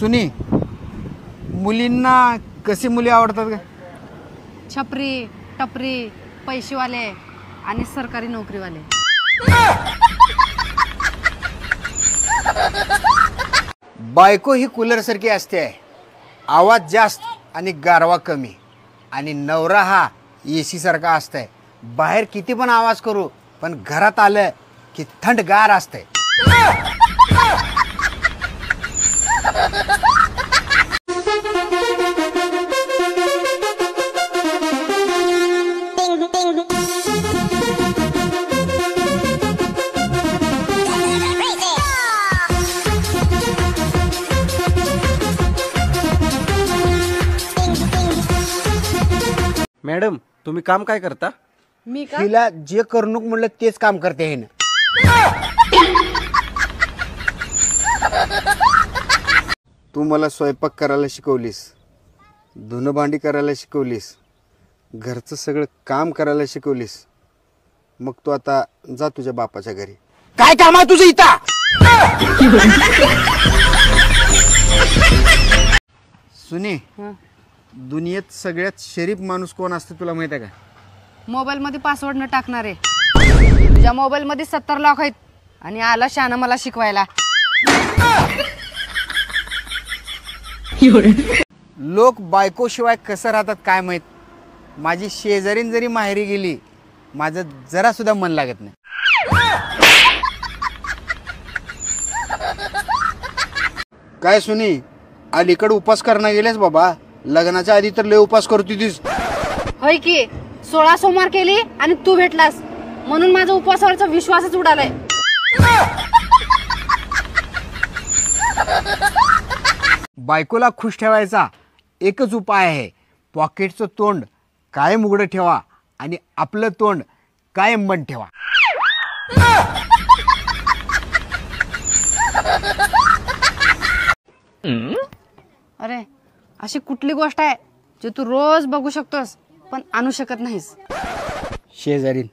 सुनी, मुलींना कशी मुली आवडतात का? छपरी, टपरी, पैसेवाले आणि सरकारी नोकरीवाले. बायको ही कूलर सारखी असते, आवाज जास्त आणि गारवा कमी. आणि नवरा हा एसी सारखा असतंय, बाहेर किती पण आवाज करू पण घरात आलं की थंडगार असतंय. मॅडम, तुम्ही काम काय करता? मी का? तिला जे करणूक म्हणलं तेच काम करते हे ना. तू मला स्वयंपाक करायला शिकवलीस, धुणं भांडी करायला शिकवलीस, घरचं सगळं काम करायला शिकवलीस. मग तू आता जा तुझ्या बापाच्या घरी. काय काम आहे तुझं इथं? सुनी, दुनियेत सगळ्यात शरीफ माणूस कोण असतो तुला माहित आहे का? मोबाईल मध्ये पासवर्ड न टाकणारे. तुझ्या मोबाईल मध्ये 70 लॉक आहेत आणि आला शाना मला शिकवायला. लोक बायको शिवाय कसं राहतात काय माहित. माझी शेजारीन जरी माहेरी गेली, माझं जरा सुद्धा मन लागत नाही. काय सुनी, अलीकडे उपास करणं गेलेस बाबा? लग्नाच्या आधी तर लय उपास करतो तीस. होय की, 16 सोमवार केली आणि तू भेटलास म्हणून माझा उपवासावरचा विश्वासच उडालाय. बायकोला खुश ठेवायचा एकच उपाय आहे, पॉकेटचं तोंड कायम उघडं ठेवा आणि आपलं तोंड कायम बंद ठेवा. अरे, अशी कुठली गोष्ट आहे जे तू रोज बघू शकतोस पण आणू शकत नाहीस? शेजारी